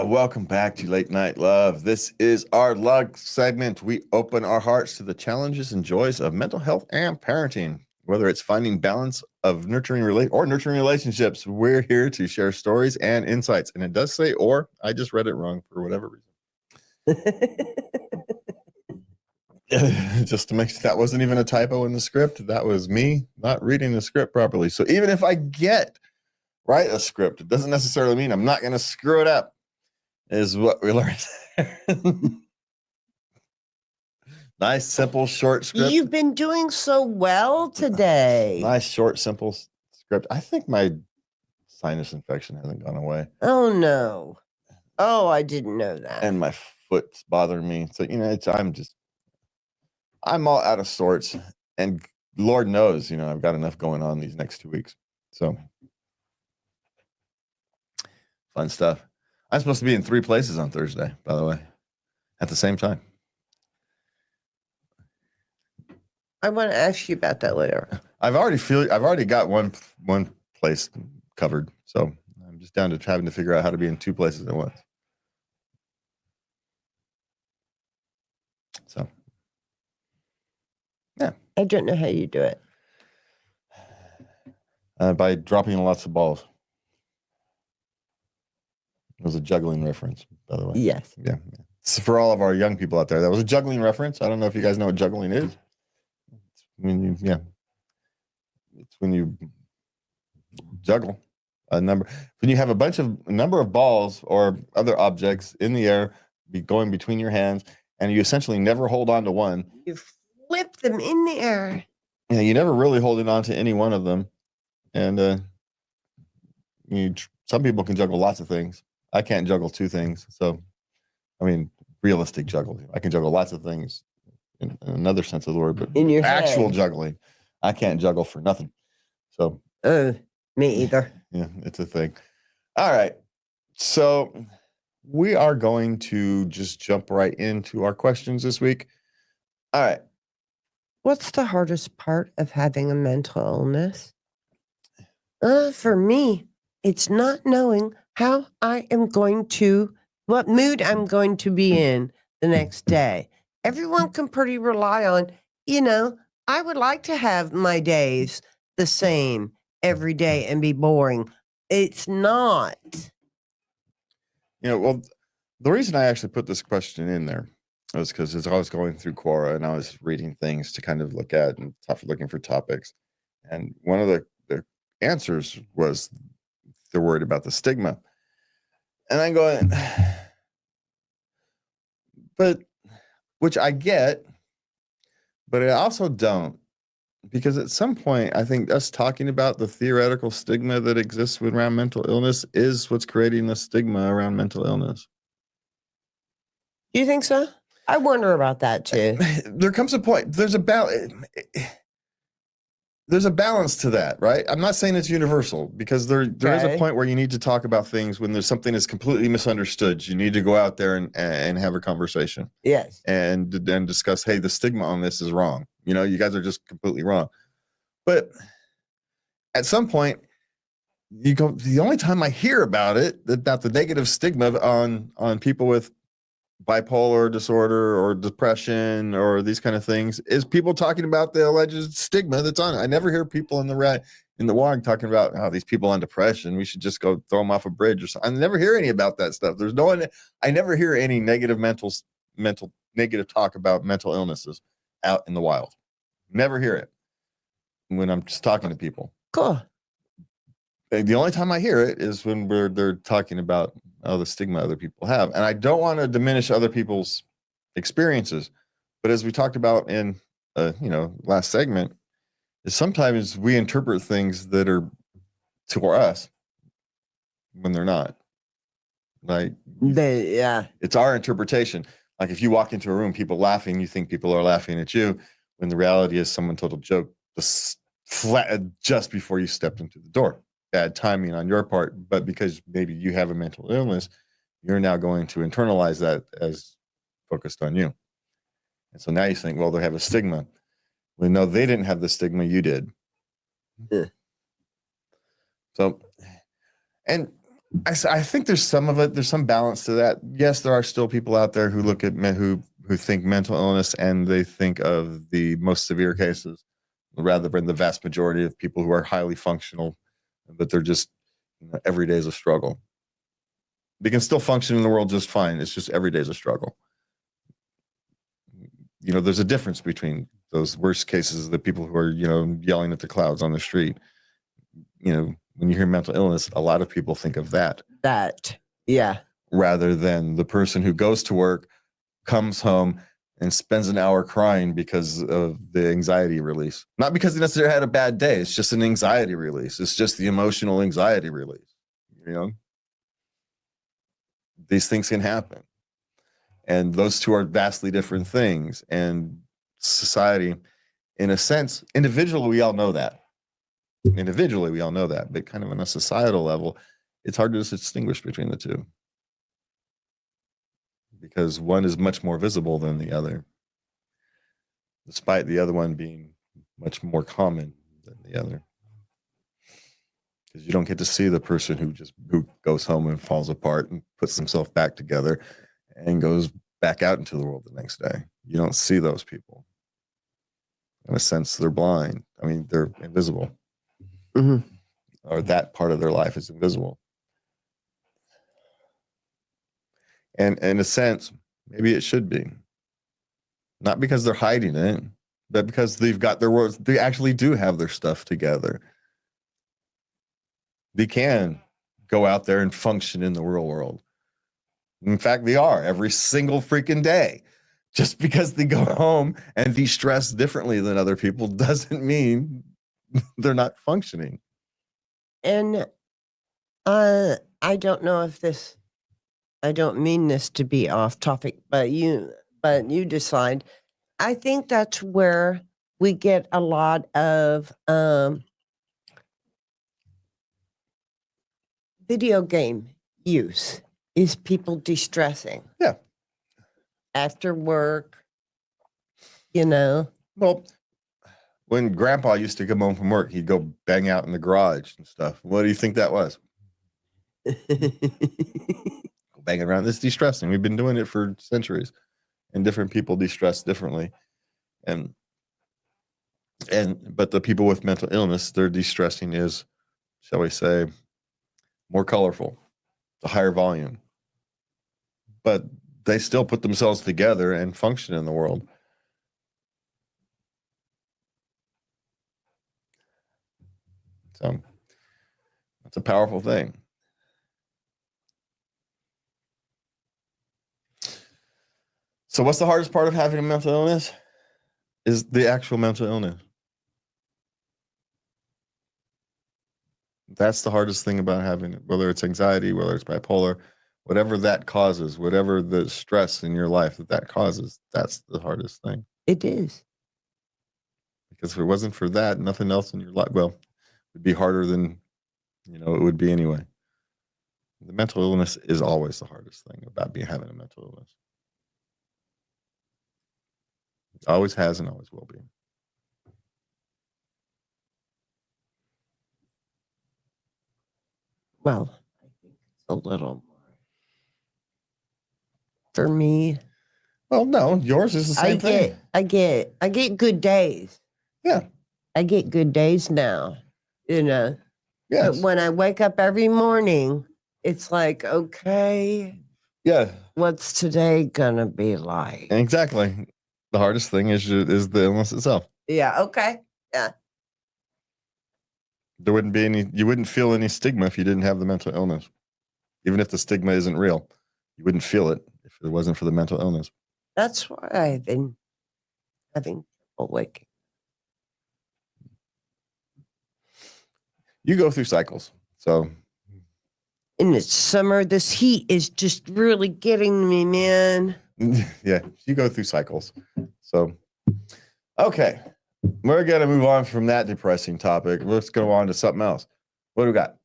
Welcome back to Late Night Love. This is our lug segment. We open our hearts to the challenges and joys of mental health and parenting. Whether it's finding balance of nurturing relationships, we're here to share stories and insights. And it does say or. I just read it wrong for whatever reason. Just to make sure that wasn't even a typo in the script. That was me not reading the script properly. So even if I write a script, it doesn't necessarily mean I'm not going to screw it up. Is what we learned. Nice, simple, short script. You've been doing so well today. Nice, short, simple script. I think my sinus infection hasn't gone away. Oh, no. Oh, I didn't know that. And my foot's bothering me. So, I'm all out of sorts. And Lord knows, I've got enough going on these next 2 weeks. So, fun stuff. I'm supposed to be in 3 places on Thursday, by the way, at the same time. I want to ask you about that later. I've already got one place covered, so I'm just down to having to figure out how to be in 2 places at once. So, yeah. I don't know how you do it. By dropping lots of balls. It was a juggling reference, by the way. Yes. Yeah. So for all of our young people out there, that was a juggling reference. I don't know if you guys know what juggling is. It's when you juggle a number. When you have a number of balls or other objects in the air going between your hands, and you essentially never hold on to one. You flip them in the air. Yeah, you never really holding on to any one of them. And some people can juggle lots of things. I can't juggle 2 things. So, realistic juggling. I can juggle lots of things in another sense of the word, but in your actual head. Juggling, I can't juggle for nothing. So, me either. Yeah, it's a thing. All right. So we are going to just jump right into our questions this week. All right. What's the hardest part of having a mental illness? For me, it's not knowing how I am what mood I'm going to be in the next day. Everyone can pretty rely on, I would like to have my days the same every day and be boring. It's not. Well, the reason I actually put this question in there was because as I was going through Quora and I was reading things to kind of look at and looking for topics. And one of the answers was they're worried about the stigma. And I'm going, but which I get, but I also don't. Because at some point, I think us talking about the theoretical stigma that exists around mental illness is what's creating the stigma around mental illness. Do you think so? I wonder about that too. There comes a point. There's a balance to that, right? I'm not saying it's universal because there is a point where you need to talk about things when there's something that's completely misunderstood. You need to go out there and have a conversation. Yes. And then discuss, hey, the stigma on this is wrong. You guys are just completely wrong. But at some point, the only time I hear about the negative stigma on people with bipolar disorder or depression or these kind of things is people talking about the alleged stigma that's on it. I never hear people in the WOG talking about, oh, these people on depression, we should just go throw them off a bridge or something. I never hear any about that stuff. I never hear any negative negative talk about mental illnesses out in the wild. Never hear it when I'm just talking to people. Cool. The only time I hear it is when they're talking about the stigma other people have. And I don't want to diminish other people's experiences. But as we talked about in, last segment, is sometimes we interpret things that are to us when they're not. Like, it's our interpretation. Like if you walk into a room, people laughing, you think people are laughing at you, when the reality is someone told a joke just before you stepped into the door. Bad timing on your part, but because maybe you have a mental illness, you're now going to internalize that as focused on you. And so now you think, well, they have a stigma. Well, no, they didn't have the stigma, you did. Yeah. So, and I think there's some of it. There's some balance to that. Yes, there are still people out there who look at who think mental illness and they think of the most severe cases rather than the vast majority of people who are highly functional, but they're just every day is a struggle. They can still function in the world just fine. It's just every day is a struggle. There's a difference between those worst cases, the people who are yelling at the clouds on the street. When you hear mental illness, a lot of people think of that. Yeah. Rather than the person who goes to work, comes home, and spends an hour crying because of the anxiety release. Not because he necessarily had a bad day. It's just an anxiety release. It's just the emotional anxiety release. These things can happen. And those two are vastly different things. And society, in a sense, individually, we all know that. But kind of on a societal level, it's hard to distinguish between the two. Because one is much more visible than the other, despite the other one being much more common than the other. Because you don't get to see the person who goes home and falls apart and puts himself back together and goes back out into the world the next day. You don't see those people. In a sense, they're blind. I mean, they're invisible. Mm-hmm. Or that part of their life is invisible. And in a sense, maybe it should be. Not because they're hiding it, but because they've got their words. They actually do have their stuff together. They can go out there and function in the real world. In fact, they are every single freaking day. Just because they go home and de-stress differently than other people doesn't mean they're not functioning. And I don't know if this, I don't mean this to be off topic, but you decide. I think that's where we get a lot of video game use, is people de-stressing. Yeah. After work, Well, when Grandpa used to come home from work, he'd go bang out in the garage and stuff. What do you think that was? Banging around. It's de-stressing. We've been doing it for centuries, and different people de-stress differently. But the people with mental illness, their de-stressing is, shall we say, more colorful, a higher volume. But they still put themselves together and function in the world. So that's a powerful thing. So what's the hardest part of having a mental illness? Is the actual mental illness. That's the hardest thing about having it, whether it's anxiety, whether it's bipolar, whatever that causes, whatever the stress in your life that causes, that's the hardest thing. It is. Because if it wasn't for that, nothing else in your life, well, it would be harder than, it would be anyway. The mental illness is always the hardest thing about having a mental illness. It always has and always will be. Well, I think it's a little more for me. Well, no, yours is the same thing. I get good days. Yeah. I get good days now, Yes. But when I wake up every morning, it's like, okay, yeah, what's today gonna be like? Exactly. The hardest thing is the illness itself. Yeah. Okay. Yeah. There wouldn't be you wouldn't feel any stigma if you didn't have the mental illness. Even if the stigma isn't real, you wouldn't feel it if it wasn't for the mental illness. That's why I've been having trouble waking. You go through cycles. So in the summer, this heat is just really getting me, man. Yeah, you go through cycles. So, okay. We're going to move on from that depressing topic. Let's go on to something else. What do we got?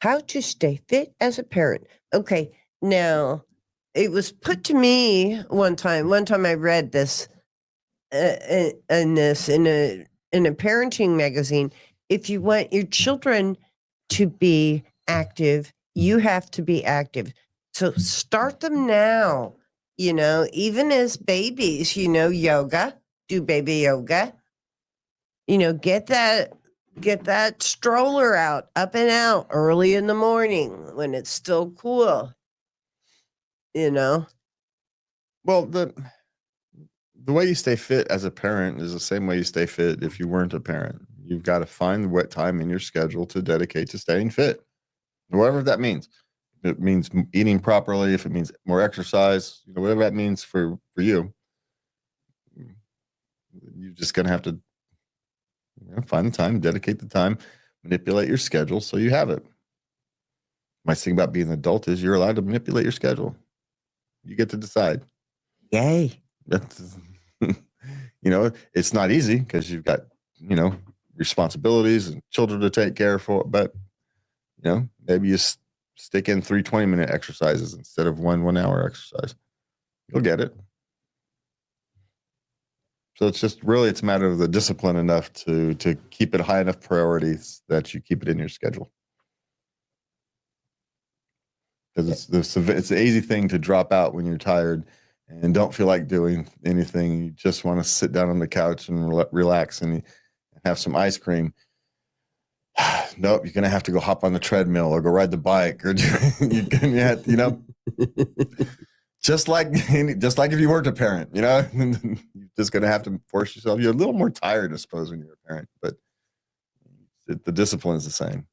How to stay fit as a parent. Okay. Now, it was put to me one time. One time I read this in a parenting magazine. If you want your children to be active, you have to be active. So start them now, even as babies, yoga, do baby yoga, get that stroller out, up and out early in the morning when it's still cool, Well, the way you stay fit as a parent is the same way you stay fit if you weren't a parent. You've got to find what time in your schedule to dedicate to staying fit, whatever that means. If it means eating properly, if it means more exercise, whatever that means for you, you're just going to have to find the time, dedicate the time, manipulate your schedule so you have it. My thing about being an adult is you're allowed to manipulate your schedule. You get to decide. Yay. That's, it's not easy because you've got, responsibilities and children to take care for, but, maybe you stick in 3 20-minute exercises instead of one 1 hour exercise. You'll get it. So it's a matter of the discipline enough to keep it high enough priorities that you keep it in your schedule. Because it's an easy thing to drop out when you're tired and don't feel like doing anything. You just want to sit down on the couch and relax and have some ice cream. Nope, you're gonna have to go hop on the treadmill or go ride the bike, or you're gonna have, just like if you weren't a parent, you're just gonna have to force yourself. You're a little more tired, I suppose, when you're a parent, but the discipline is the same.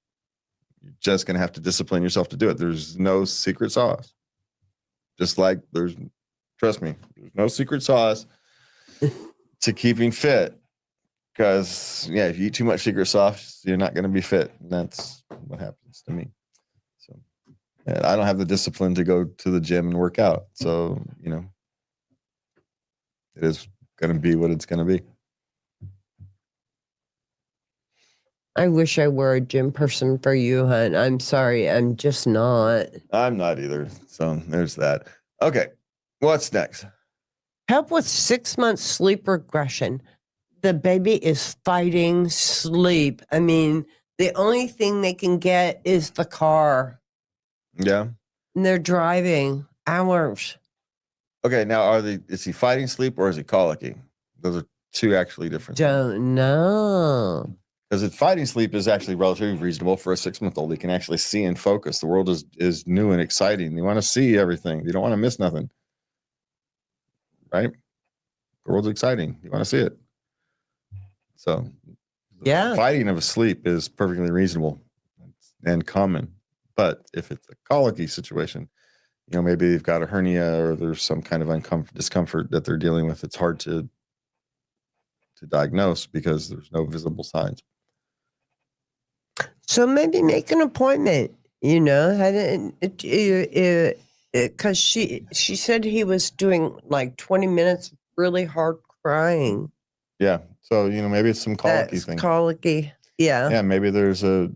You're just gonna have to discipline yourself to do it. There's no secret sauce. Just like trust me, there's no secret sauce to keeping fit. Because, if you eat too much secret sauce, you're not going to be fit. And that's what happens to me. So, and I don't have the discipline to go to the gym and work out. So, it is going to be what it's going to be. I wish I were a gym person for you, hon. I'm sorry. I'm just not. I'm not either. So, there's that. Okay. What's next? Help with 6 months sleep regression. The baby is fighting sleep. I mean, the only thing they can get is the car. Yeah. And they're driving hours. Okay. Now, is he fighting sleep or is he colicky? Those are two actually different things. Don't know. Because fighting sleep is actually relatively reasonable for a 6-month-old. He can actually see and focus. The world is new and exciting. You want to see everything. You don't want to miss nothing. Right? The world's exciting. You want to see it. So, yeah, fighting of sleep is perfectly reasonable and common. But if it's a colicky situation, maybe they've got a hernia or there's some kind of discomfort that they're dealing with. It's hard to diagnose because there's no visible signs. So maybe make an appointment. Because she said he was doing like 20 minutes of really hard crying. Yeah. So, maybe it's some colicky thing. Colicky. Yeah. Yeah. Maybe there's a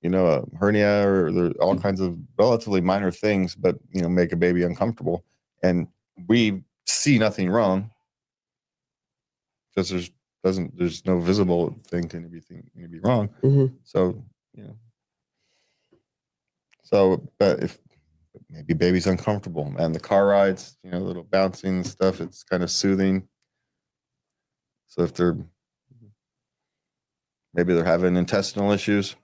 hernia or there are all kinds of relatively minor things, but, make a baby uncomfortable. And we see nothing wrong because there's no visible thing to be wrong. Mm-hmm. So, but if maybe baby's uncomfortable and the car rides, a little bouncing and stuff, it's kind of soothing. So if maybe they're having intestinal issues.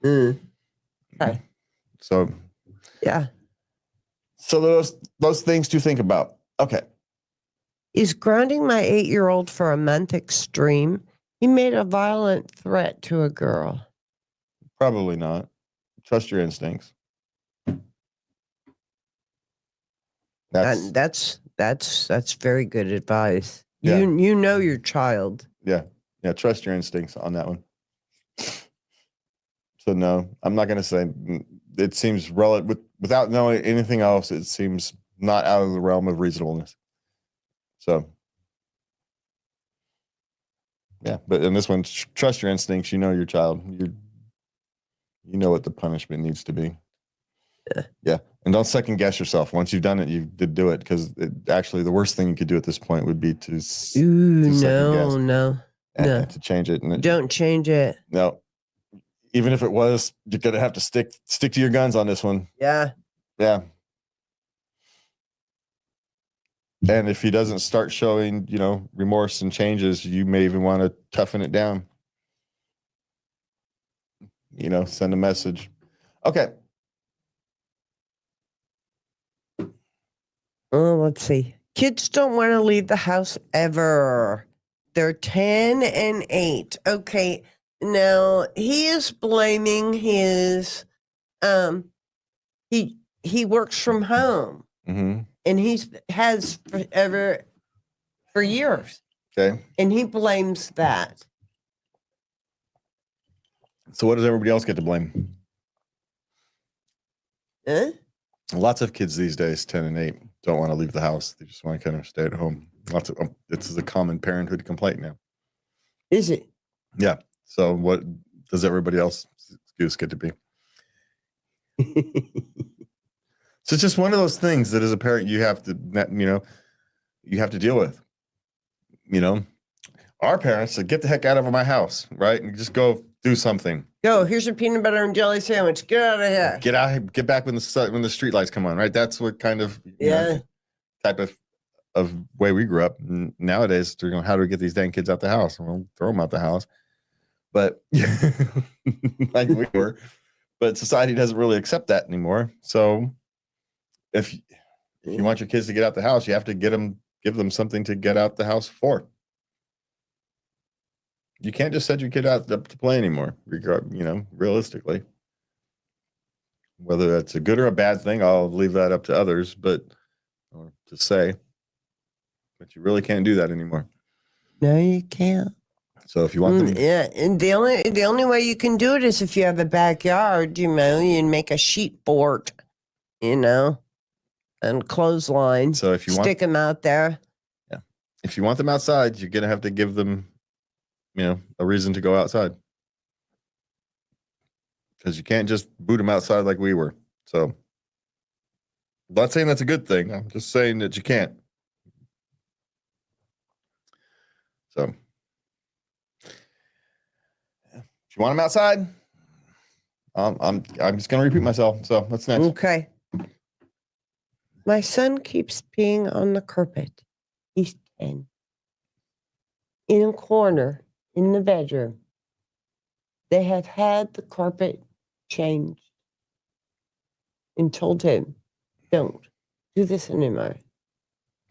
Okay. So yeah. So those things to think about. Okay. Is grounding my 8-year-old for a month extreme? He made a violent threat to a girl. Probably not. Trust your instincts. That's very good advice. Yeah. You know your child. Yeah. Trust your instincts on that one. So no, I'm not going to say. It seems without knowing anything else. It seems not out of the realm of reasonableness. So yeah, but in this one, trust your instincts. You know your child. You know what the punishment needs to be. Yeah. And don't second guess yourself. Once you've done it, you did do it, because actually the worst thing you could do at this point would be to second guess. No. To change it. Don't change it. No. even if it was, you're gonna have to stick to your guns on this one. Yeah. Yeah. And if he doesn't start showing, remorse and changes, you may even want to toughen it down. Send a message. Okay. Oh, let's see. Kids don't want to leave the house ever. They're 10 and 8. Okay. Now he is blaming his he works from home Mm-hmm. and has forever for years. Okay. And he blames that. So what does everybody else get to blame? Huh? Lots of kids these days, 10 and 8, don't want to leave the house. They just want to kind of stay at home. This is a common parenthood complaint now. Is it? Yeah. So what does everybody else's excuse get to be? So it's just one of those things that as a parent you have to deal with. Our parents said, "Get the heck out of my house," right? And just go do something. Go, here's your peanut butter and jelly sandwich. Get out of here. Get out. Get back when the street lights come on, right? That's what kind of type of way we grew up. Nowadays, how do we get these dang kids out the house? Well, throw them out the house. But like we were, but society doesn't really accept that anymore. So if you want your kids to get out the house, you have to give them something to get out the house for. You can't just send your kid out to play anymore, realistically. Whether that's a good or a bad thing, I'll leave that up to others, or to say. But you really can't do that anymore. No, you can't. So if you want them, yeah, and the only way you can do it is if you have a backyard, you make a sheet board, and clothesline. So if you stick them out there. Yeah, if you want them outside, you're gonna have to give them, a reason to go outside, because you can't just boot them outside like we were. So, I'm not saying that's a good thing. I'm just saying that you can't. So, if you want them outside, I'm just gonna repeat myself. So what's next? Okay. My son keeps peeing on the carpet. He's 10. In a corner in the bedroom. They have had the carpet changed and told him, don't do this anymore.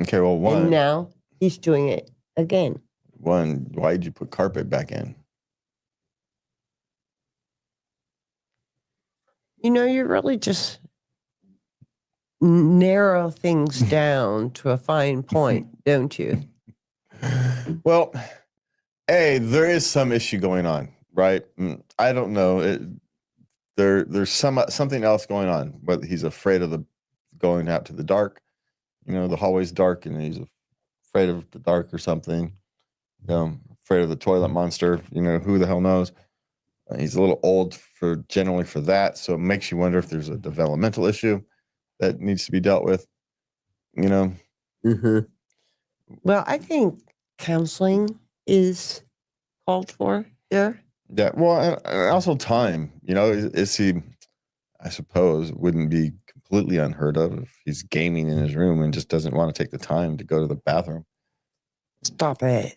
Okay, well, And now he's doing it again. Why did you put carpet back in? You really just narrow things down to a fine point, don't you? Well, there is some issue going on, right? I don't know. There's something else going on, but he's afraid of going out to the dark. The hallway's dark, and he's afraid of the dark or something. Afraid of the toilet monster. Who the hell knows? He's a little old generally for that, so it makes you wonder if there's a developmental issue that needs to be dealt with. Mm-hmm. Well, I think counseling is called for there. Yeah. Well, and also time. Is he? I suppose wouldn't be completely unheard of if he's gaming in his room and just doesn't want to take the time to go to the bathroom. Stop it.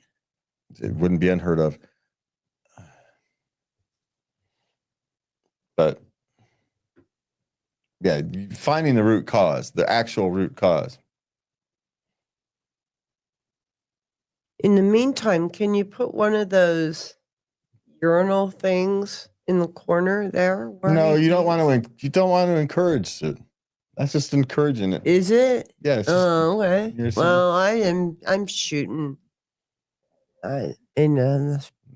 It wouldn't be unheard of. But yeah, finding the root cause, the actual root cause. In the meantime, can you put one of those urinal things in the corner there? No, you don't want to. You don't want to encourage it. That's just encouraging it. Is it? Yeah. Oh, okay. Well, I'm shooting.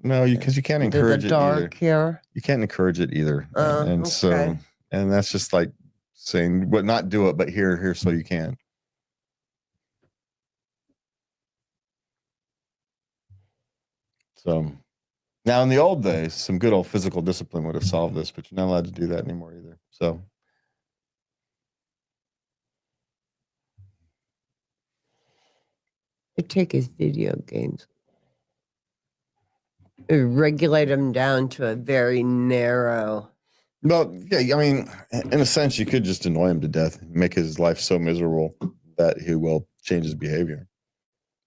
No, because you can't encourage it either. Here. You can't encourage it either, and okay. so that's just like saying, "But not do it," but here, so you can. So now, in the old days, some good old physical discipline would have solved this, but you're not allowed to do that anymore either. So. I take his video games. Regulate them down to a very narrow. Well, yeah, I mean, in a sense, you could just annoy him to death, make his life so miserable that he will change his behavior.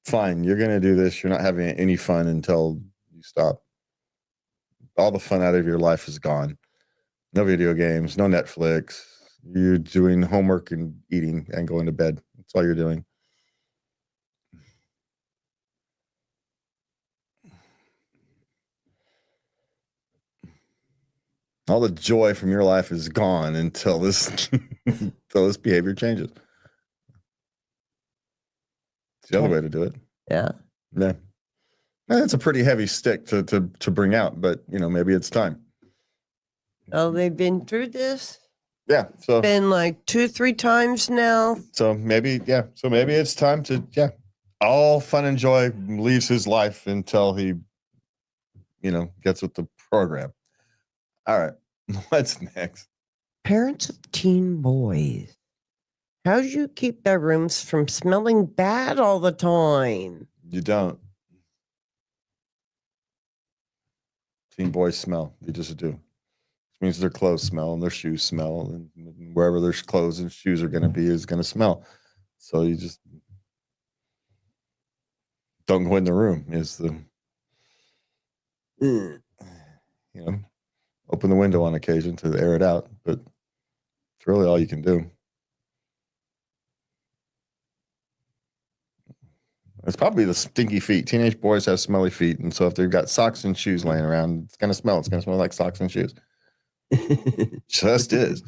Fine, you're going to do this. You're not having any fun until you stop. All the fun out of your life is gone. No video games, no Netflix. You're doing homework and eating and going to bed. That's all you're doing. All the joy from your life is gone until this until this behavior changes. It's the other way to do it. Yeah. Yeah. That's a pretty heavy stick to bring out, but maybe it's time. Oh, they've been through this? Yeah. So Been like 2-3 times now. So maybe it's time to all fun and joy leaves his life until he gets with the program. All right. What's next? Parents of teen boys. How do you keep their rooms from smelling bad all the time? You don't. Teen boys smell. You just do. Which means their clothes smell and their shoes smell, and wherever their clothes and shoes are going to be is going to smell. So you just don't go in the room. Is the open the window on occasion to air it out, but it's really all you can do. It's probably the stinky feet. Teenage boys have smelly feet, and so if they've got socks and shoes laying around, it's gonna smell. It's gonna smell like socks and shoes. Just is.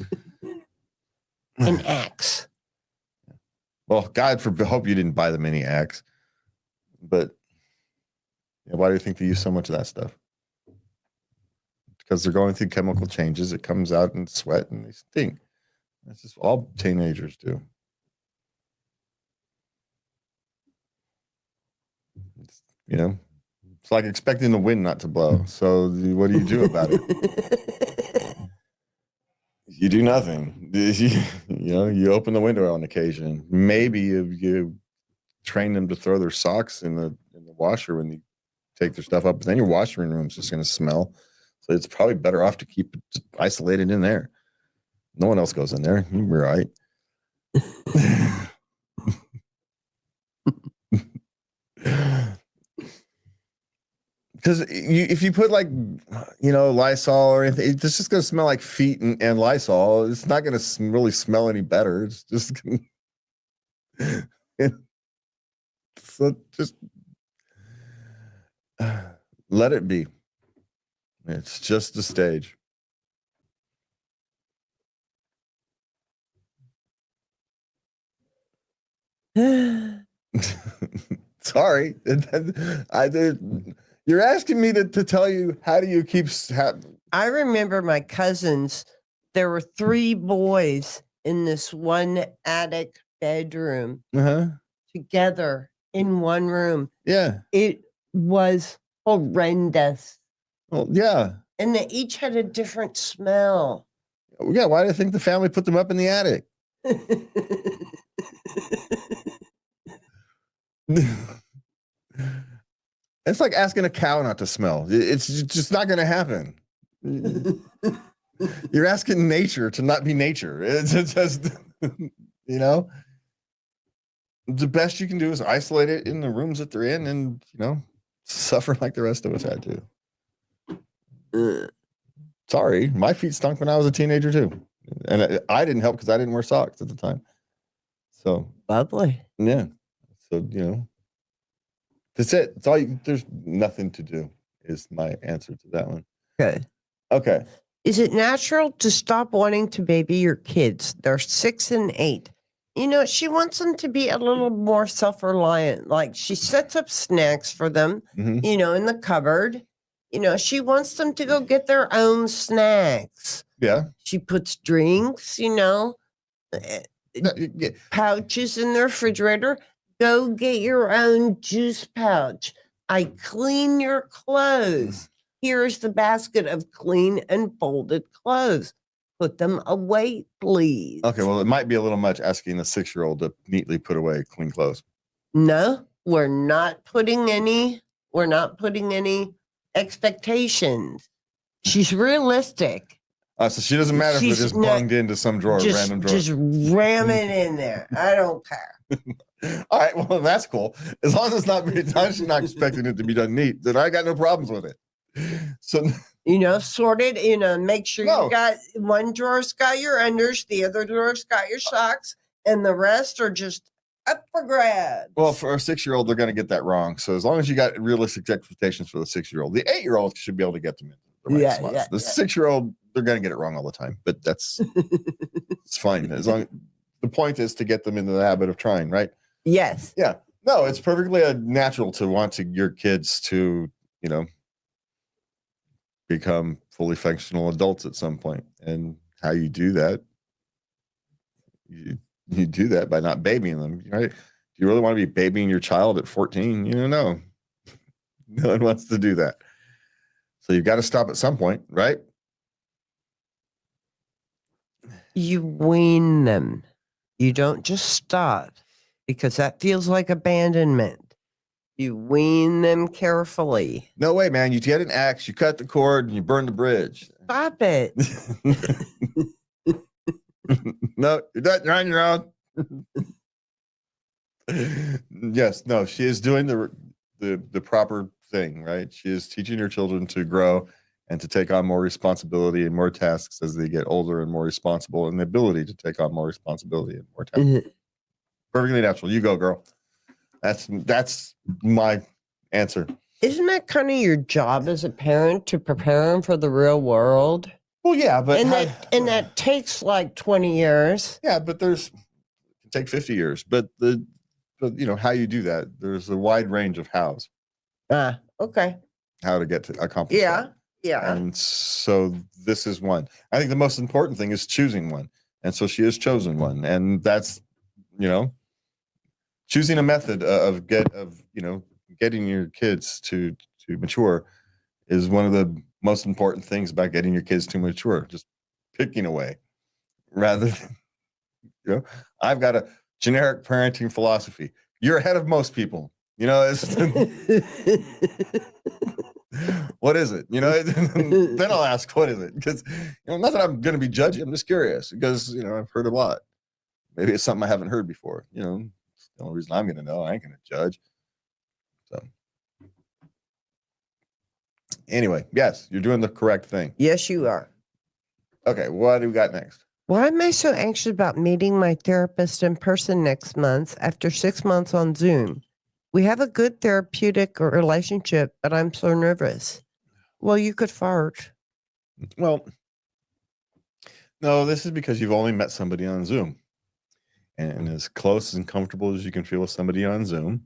An axe. Well, God forbid, hope you didn't buy them any axe. But why do you think they use so much of that stuff? Because they're going through chemical changes. It comes out in sweat and they stink. That's just all teenagers do. It's like expecting the wind not to blow. So what do you do about it? You do nothing. You open the window on occasion. Maybe you train them to throw their socks in the washer when you take their stuff up, but then your washing room's just going to smell. So it's probably better off to keep it isolated in there. No one else goes in there. You're right. Because if you put Lysol or anything, it's just going to smell like feet and Lysol. It's not going to really smell any better. It's just so just let it be. It's just a stage. Sorry. You're asking me to tell you how do you keep. I remember my cousins. There were 3 boys in this one attic bedroom together in one room. Yeah. It was horrendous. Well, yeah. And they each had a different smell. Yeah. Why do you think the family put them up in the attic? It's like asking a cow not to smell. It's just not going to happen. You're asking nature to not be nature. It's just, the best you can do is isolate it in the rooms that they're in and, suffer like the rest of us had to. Sorry, my feet stunk when I was a teenager too. And I didn't help because I didn't wear socks at the time. So lovely. Yeah. So, that's it. It's all there's nothing to do is my answer to that one. Okay. Is it natural to stop wanting to baby your kids? They're 6 and 8. She wants them to be a little more self-reliant. Like she sets up snacks for them, in the cupboard. She wants them to go get their own snacks. Yeah. She puts drinks, pouches in the refrigerator. Go get your own juice pouch. I clean your clothes. Here's the basket of clean and folded clothes. Put them away, please. Okay, well, it might be a little much asking a 6-year-old to neatly put away clean clothes. No, we're not putting any expectations. She's realistic. So she doesn't matter if She's it is not- bunged into some drawer, random drawer. Just ram it in there. I don't care. All right, well, that's cool. As long as it's not, as long as she's not expecting it to be done neat, then I got no problems with it. So, Sorted, make sure No. you got one drawer's got your unders, the other drawer's got your socks, and the rest are just up for grabs. well, for a 6-year-old, they're going to get that wrong. So as long as you got realistic expectations for the 6-year-old, the 8-year-old should be able to get them in the right spots. The 6-year-old, they're going to get it wrong all the time, but that's it's fine. As long the point is to get them into the habit of trying, right? Yes. Yeah. No, it's perfectly natural to want your kids to, become fully functional adults at some point. And how you do that, you do that by not babying them, right? Do you really want to be babying your child at 14? No. No one wants to do that. So you've got to stop at some point, right? You wean them. You don't just stop because that feels like abandonment. You wean them carefully. No way, man. You get an axe, you cut the cord, and you burn the bridge. Stop it. No, you're on your own. Yes, no, she is doing the proper thing, right? She is teaching her children to grow and to take on more responsibility and more tasks as they get older and more responsible, and the ability to take on more responsibility and more tasks. Perfectly natural. You go, girl. That's my answer. Isn't that kind of your job as a parent to prepare them for the real world? Well, yeah, but that takes like 20 years. Yeah, but it can take 50 years. But how you do that, there's a wide range of hows. Okay. How to get to accomplish that. Yeah. And so this is one. I think the most important thing is choosing one. And so she has chosen one. And that's, choosing a method of getting your kids to mature is one of the most important things about getting your kids to mature. Just picking away rather than, I've got a generic parenting philosophy. You're ahead of most people. What is it? Then I'll ask, what is it? Because not that I'm going to be judgy. I'm just curious because I've heard a lot. Maybe it's something I haven't heard before. It's the only reason I'm going to know. I ain't going to judge. So anyway, yes, you're doing the correct thing. Yes, you are. Okay, what do we got next? Why am I so anxious about meeting my therapist in person next month after 6 months on Zoom? We have a good therapeutic relationship, but I'm so nervous. Well, you could fart. Well, no, this is because you've only met somebody on Zoom. And as close and comfortable as you can feel with somebody on Zoom,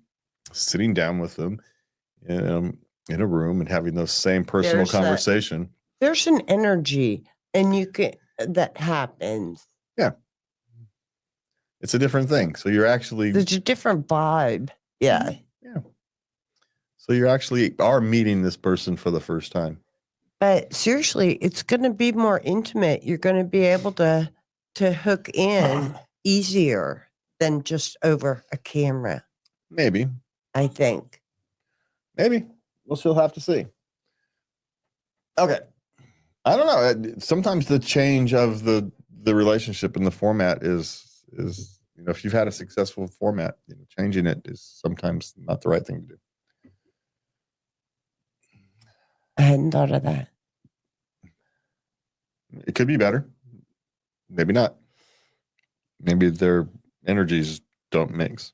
sitting down with them in a room and having those same personal conversation. There's an energy that happens. Yeah. It's a different thing. So you're actually... There's a different vibe. Yeah. Yeah. So you actually are meeting this person for the first time. But seriously, it's going to be more intimate. You're going to be able to hook in easier than just over a camera. Maybe. I think. Maybe. We'll still have to see. Okay. I don't know. Sometimes the change of the relationship and the format is if you've had a successful format, changing it is sometimes not the right thing to do. I hadn't thought of that. It could be better. Maybe not. Maybe their energies don't mix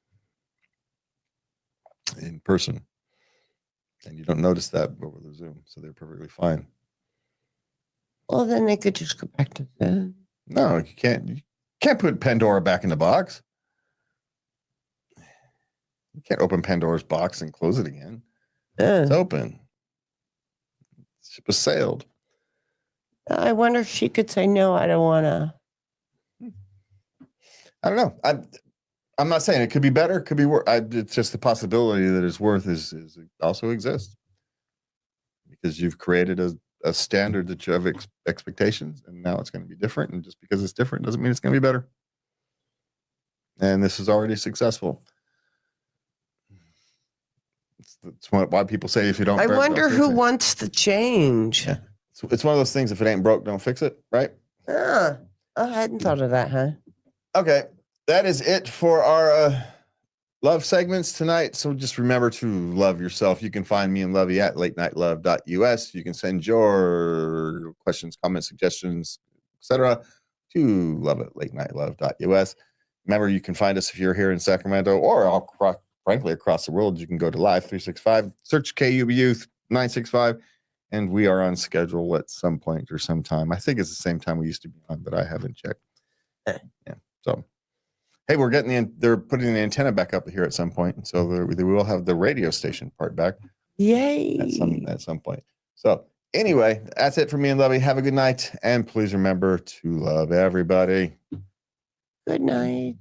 in person. And you don't notice that over the Zoom. So they're perfectly fine. Well, then they could just go back to Zoom. No, you can't. You can't put Pandora back in the box. You can't open Pandora's box and close it again. It's open. The ship has sailed. I wonder if she could say, no, I don't want to. I don't know. I'm not saying it could be better, could be worse. It's just the possibility that it's worth is also exists because you've created a standard that you have expectations, and now it's going to be different. And just because it's different doesn't mean it's going to be better. And this is already successful. That's why people say if you don't. I break, don't wonder fix who it. wants the change. Yeah. It's one of those things. If it ain't broke, don't fix it. Right. Ah, I hadn't thought of that, huh? Okay, that is it for our love segments tonight. So just remember to love yourself. You can find me and Lovey at latenighlove.us. You can send your questions, comments, suggestions, etc. to love@latenighlove.us. Remember, you can find us if you're here in Sacramento or frankly across the world. You can go to Live 365, search KUBU 965, and we are on schedule at some point or sometime. I think it's the same time we used to be on, but I haven't checked. Yeah. So, hey, we're getting they're putting the antenna back up here at some point, and so we will have the radio station part back. Yay! At some point. So, anyway, that's it for me and Lovey. Have a good night, and please remember to love everybody. Good night.